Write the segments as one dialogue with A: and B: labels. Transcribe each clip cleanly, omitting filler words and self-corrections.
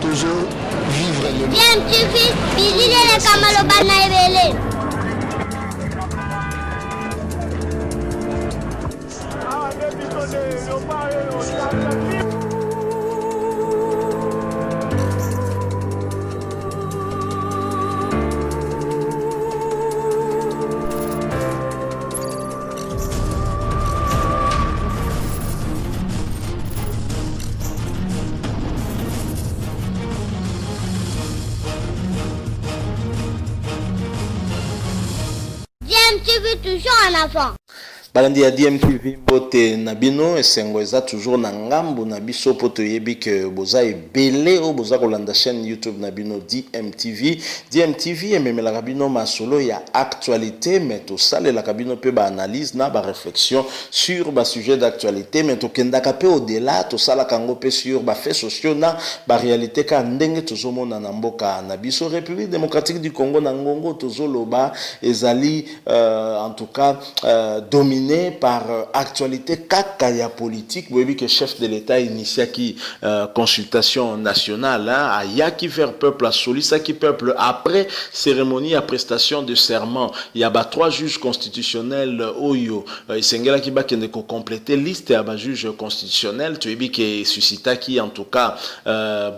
A: toujours vivre le
B: bien tu fils bilile le kamalo bana ebele tu veux toujours un enfant.
C: Balandi ya DMTV bote nabino esengo eza toujours na ngambu na biso poto yebi ke boza ebele o boza kolanda chaîne YouTube nabino DMTV ememela kabino masolo ya actualité mais to sale la kabino pe ba analyse na ba réflexion sur ba sujet d'actualité mais to kendaka pe au-delà to sala kango pe sur ba faits sociaux na ba réalité ka ndenge tozomona na mboka na biso République démocratique du Congo na ngongo tozoloba ezali en tout cas dominé par actualité kakaya politique. Vous voyez que chef de l'État initia qui consultation nationale à yaki vers peuple à solisa qui peuple après cérémonie à prestation de serment. Il y a 3 juges constitutionnels oyo isengela ki ba kende ko compléter liste ya ba juges constitutionnels. Tu vois que suscita qui en tout cas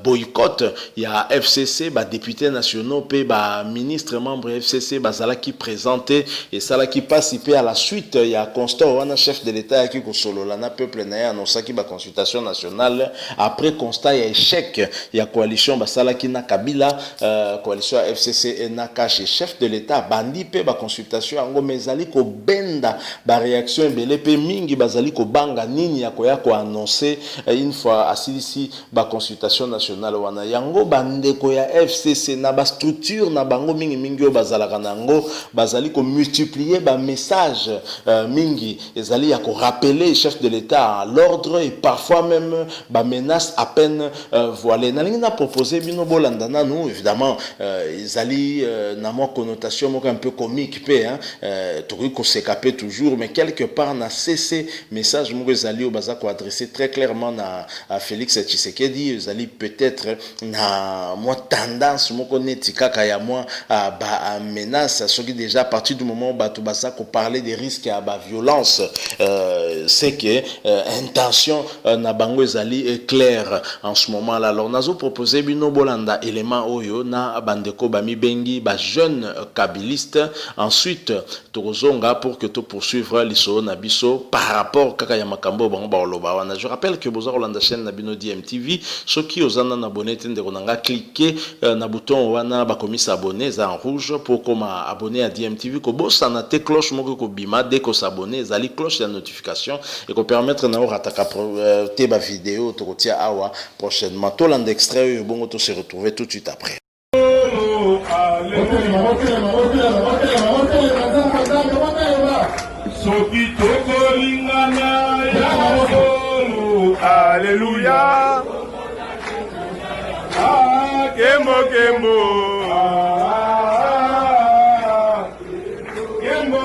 C: boycott. Il y a FCC ba députés nationaux pe ba ministre membre FCC bazala qui présenté et ça là qui participer à la suite. Il y a constat wana chef de l'État qui kosolola na peuple na ya anosaki ba consultation nationale après constat ya échec ya coalition basala ki na Kabila coalition FCC et na caché chef de l'État bandi pe ba consultation yango mezali ko benda ba réaction belé pe mingi bazali ko banga nini ya ko annoncer une fois asilisi ba consultation nationale wana yango bandeko ya FCC na ba structure na bango mingi o bazala kanango bazali ko multiplier ba message mingi ezali ya ko rappeler chef de l'État à l'ordre et parfois même ba menace à peine voilée nalingi na proposer bino bolanda nanu évidemment ezali na mo connotation moko un peu comique pe hein toki ko s'écaper toujours mais quelque part na cessé message moko ezali o baza ko adresser très clairement na Félix Tshisekedi ezali peut-être na mo tendance moko netika ka ya moi ba menace soki déjà à partir du moment où bato baza ko parler des risques à ba violence c'est que intention na bango ezali est claire en ce moment là. Alors nazo proposer bino bolanda élément oyo na bandeko bami bengi ba jeune kabiliste ensuite tozonga pour que to poursuivre liso na biso par rapport kaka ya makambo bango ba oloba wana. Je rappelle que boza rolanda chaîne na bino DMTV soki ozana na abonné tende konanga cliquer na bouton wana ba komisa abonné za en rouge pour koma abonné à DMTV ko bossa na te cloche moko ko bima dès ko s'abonner zali cloche de notification et ko permettre na rataka te ba vidéo to kotia awa prochainement to land extrait bongo to se retrouver tout de suite après.
D: Alléluia. Ah, Kembo, Kembo. Kembo.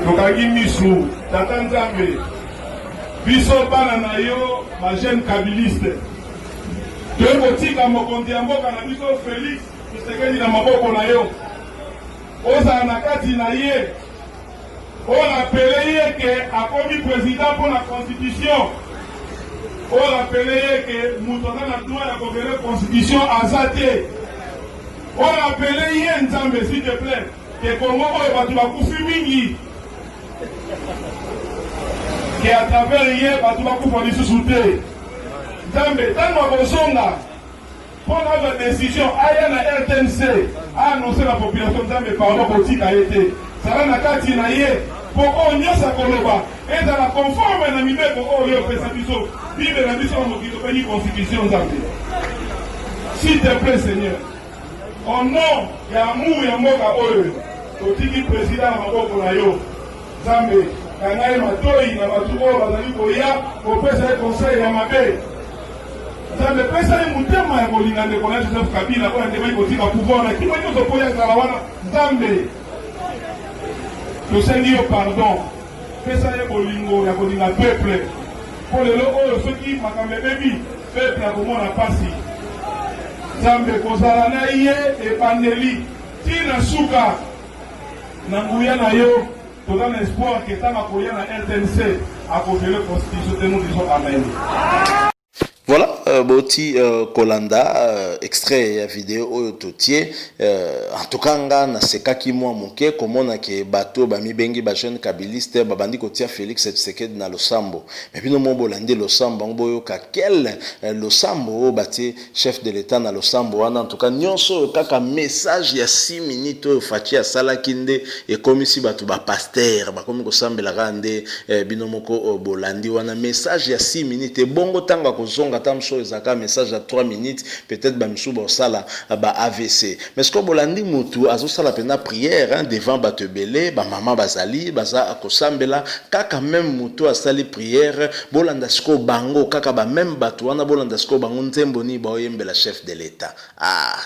D: Tokagi misu, tata nzambe. Biso bana na yo, ma jeune kabiliste. Toyebo tika mokonzi ya mboka na biso Félix Tshisekedi na maboko na yo. Oza na kati na ye. On appelé ye que akomi président pour la constitution. On appelé ye que Moutoka na droit ya kovéler constitution azate. On appelé ye nzambe s'il te plaît que Congo oyo batu bakufi mingi. Que à travers ye batu bakufa lisusu te. Nzambe tango bozonga pour notre décision aya na RTNC a annoncé la population nzambe pardon kotika été. Ça va na kati na ye pour on nyosa koloba et dans la conforme na mibeko oyo pesa biso bible na biso mokito pe ni constitution nzambe. S'il te plaît Seigneur, au nom ya amour ya mboka oyo totiki président na maboko na yo nzambe kangai matoi na batu oyo bazali koya kopesa conseil ya mabe nzambe pesa ye mutema ya kolinga ndeko na Joseph Kabila oyo ndemai kotika pouvoir na kima nyonso koya zala wana nzambe tosengi yo pardon pesa ye bolingo ya kolinga peuple mpo lelo oyo soki makambo ebebi peuple akomona pasi nzambe kozala na ye ebandeli ntina suka na nguya na yo toza na espoir ke ntango akoya na RTNC akozele constitution te nous disons amen.
C: Voilà, Boti Kolanda, extrait ya vidéo oyo totie. En tout cas, na sekaki mwa moke komona ke bato ba mibengi ba jeune kabiliste ba bandi kotia Félix Tshisekedi na losambo. Mais bino mo bolandi losambo ngoyo ka quel losambo bati chef de l'état na losambo wana en tout cas nyonso kaka message ya 6 minutes oyo fachi ya sala kinde e komisi bato ba pasteur ba komi ko sambela kande bino moko bolandi wana message ya 6 minutes bongo tanga kozonga tamso ezaka message à 3 minutes peut-être ba misuba sala ba AVC mais ce que bolandi mutu azo sala pena prière hein, devant bato belé ba maman bazali baza akosambela kaka même mutu asali prière bolanda siko bango kaka ba même bato wana bolanda siko bango nzembo ni ba oyembela chef de l'état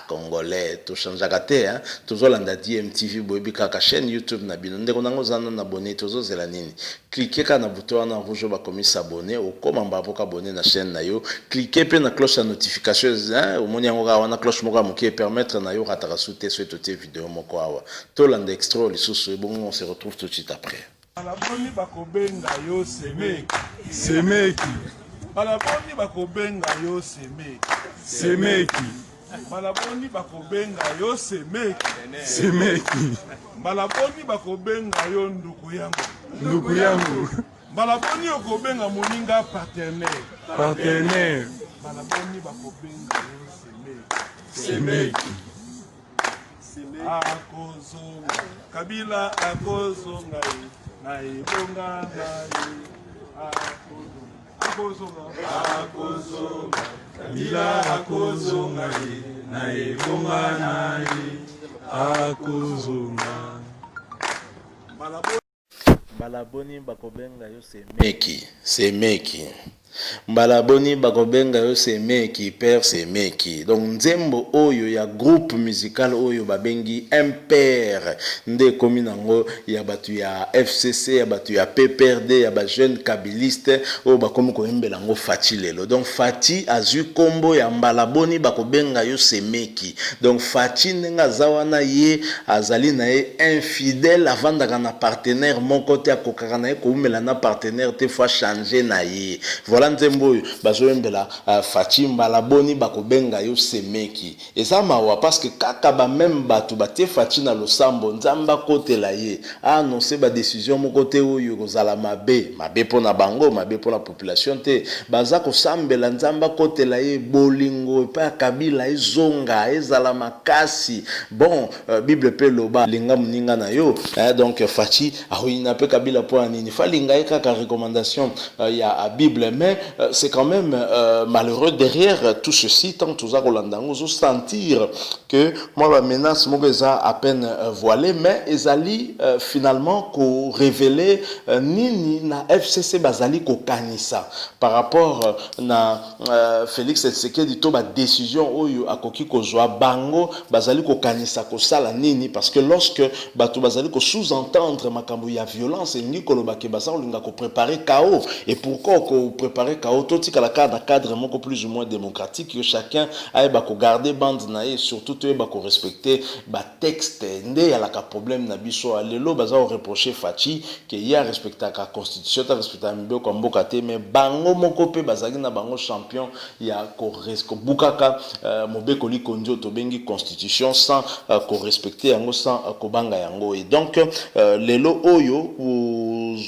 C: congolais to changeaka te hein tozolanda DMTV boyebi kaka chaîne YouTube na bino ndeko nango zana na abonné tozozela nini cliquez ka na bouton wana rouge ba komi s'abonner au komamba avoka abonner na chaîne na yo cliquez pe na cloche de notification hein au moni yango wana cloche moko moki permettre na yo rataka souter sur toute vidéo moko awa to landa extra lisusu bon on se retrouve tout de suite après.
D: Balaboni bakobenga yo semeki balaboni bakobenga yo semeki balaboni bakobenga yo semeki balaboni bakobenga yo nduku yangu balaboni okobenga moninga partenaire balaboni bakobenga yo semeki akozonga Kabila akozonga na ibonga akozonga Kabila akozonga na ibonga akozonga
C: balaboni bakobenga yo semeki Mbalaboni bakobenga yo semeki père semeki donc nzembo oyo ya groupe musical oyo babengi MPR nde komi nango ya batu ya FCC ya batu ya PPRD ya ba jeune kabiliste oyo bakomi koyembela ngo Fati lelo donc Fati azu kombo ya mbalaboni bakobenga yo semeki donc Fati nenga zawana ye azali na ye infidèle avandaka na partenaire moko te akokaka na ye koumela na partenaire te fois changer na ye voilà nzembo bazoyembela Fati mbalaboni bakobenga yo semeki eza mawa parce que kaka ba même bato bate Fati na losambo nzamba kotela ye annoncer ba décision moko te oyo kozala mabe pona bango mabe pona population te baza kosambela nzamba kotela ye bolingo pa Kabila ezonga ezala makasi bon Bible pe loba linga muninga na yo donc Fati ahoina pe Kabila po nini falinga kaka recommandation ya Bible mais c'est quand même malheureux derrière tout ceci tant que tous vous sentir que moi la menace mauvaisa à peine voilée mais ezali finalement ko révéler nini na FCC bazali ko kanisa par rapport na Félix Tshisekedi to ba décision oyo akoki ko zwa bango bazali ko kanisa ko sala nini parce que lorsque bato bazali ko sous-entendre makambo ya violence ni ko lobake bazali linga ko préparer chaos et pourquoi ko préparer chaos tout la cadre moko plus ou moins démocratique que chacun aille ba ko garder bande na et surtout te ba ko respecter ba texte ndé ya la ka problème na biso lelo baza o reprocher Fati que ya respecter ka constitution ta respecter mbo ko mboka te mais bango moko pe bazali na bango champion ya ko bukaka mobeko likondio to bengi constitution sans ko respecter yango sans ko banga yango et donc lelo oyo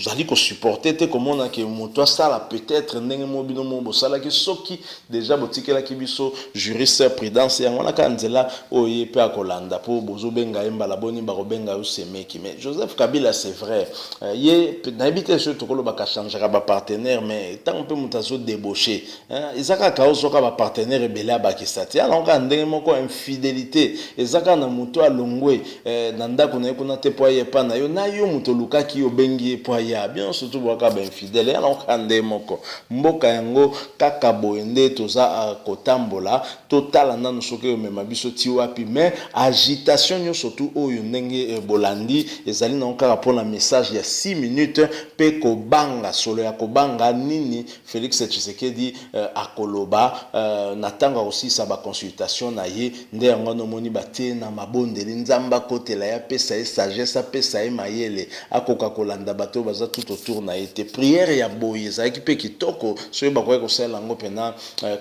C: zali ko supporter te comme on a que moto sala peut-être ndenge mobino mo sala ki soki déjà botikela ki biso juriste prudence yango na kanzela oye pe akolanda po bozo benga embala boni ba robenga yo semeki mais Joseph Kabila c'est vrai ye n'habite sur tokolo ba ka changer ba partenaire mais tant peu mutazo débaucher ezaka ka osoka ba partenaire belé ba kisati alors ka ndenge moko infidélité ezaka na muto alongwe na ndako na yeko na te po ye pa na yo muto luka ki yo bengi po baya bien surtout boka ben fidèle ya nkande moko mboka yango kaka boende toza kotambola total nanu soki omema biso ti wapi mais agitation nyo surtout oyo ndenge bolandi ezali na kaka mpona message ya 6 minutes pe kobanga solo ya kobanga nini Félix Tshisekedi akoloba na tanga aussi sa ba consultation na ye nde yango nomoni batie na mabondeli nzamba kotela ya pesa e sagesse pesa e mayele akoka kolanda bato baza tout autour na ete prière ya boye ezalaki mpe kitoko soki bakoki kosala yango mpena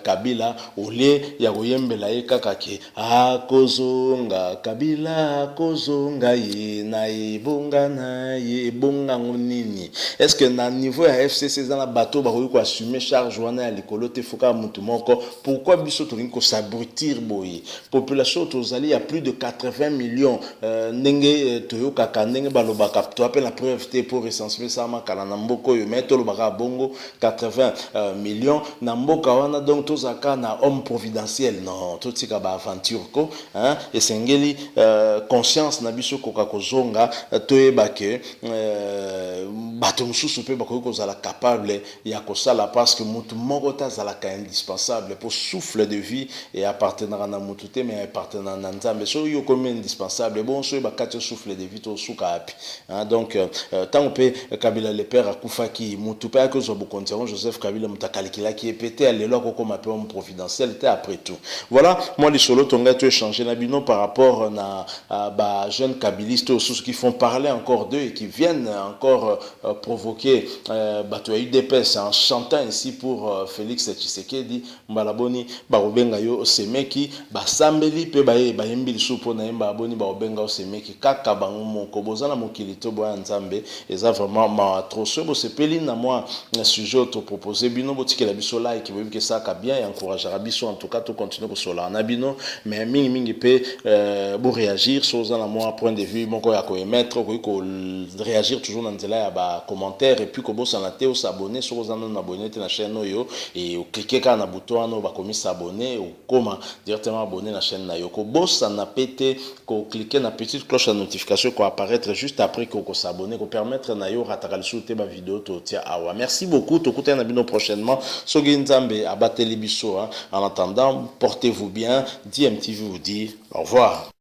C: Kabila ole ya koyembela ye kaka ke akozonga Kabila akozonga ye na ebonga na ye ebongango nini est-ce que na niveau ya FCC eza na bato bakoki koassume charge wana ya likolo te foka mutu moko pourquoi biso tolingi kosabrutir boye population tozali ya plus de 80 millions ndenge toyokaka ndenge balobaka toape la preuve te pour recenser ça makala na mboka oyo mais tolobaka bongo 80 millions na mboka wana donc tozaka na homme providentiel non totika ba aventure ko hein esengeli conscience na biso koka kozonga toyeba ke bato mosusu pe bakoki kozala capable ya kosala parce que mutu moko tazalaka indispensable pour souffle de vie et appartenir na mutu te mais appartenir na nzambe so yo comme indispensable bon so bakati souffle de vie to suka api donc tant pe Kabila le père akufaki mutu pe akozo bokontiron Joseph Kabila mutakalikila qui est pété à l'élo ko comme appel homme providentiel te après tout voilà moi les solo tonga tu échanger na bino par rapport na ba jeunes kabilistes aussi qui font parler encore d'eux et qui viennent encore provoquer bato ya UDPS en chantant ainsi pour Félix Tshisekedi mbalaboni barobenga yo semeki basambeli pe bayembi lisupo na yemba aboni barobenga yo semeki kaka bango moko bozana mokili to boya nzambe eza vraiment ma trop so bo sepeli na moi sujet to proposer bino botikela biso like boyebi ke ça ka bien et encourager biso en tout cas to continuer ko sola na bino mais mingi pe bo réagir sur na moi point de vue moko ya ko émettre ko réagir toujours dans nzela ya ba commentaire et puis ko bosana te s'abonner sur ozana na abonner te na chaîne oyo et cliquer ka na bouton wana ba komi s'abonner ou comment directement abonner la chaîne na yo ko bosana pété ko cliquer na petite cloche de notification ko apparaître juste après ko s'abonner ko permettre na yo rataka le ba vidéo to tia awa merci beaucoup to kuta na bino prochainement soki nzambe abateli biso en attendant portez-vous bien DMTV vous dit au revoir.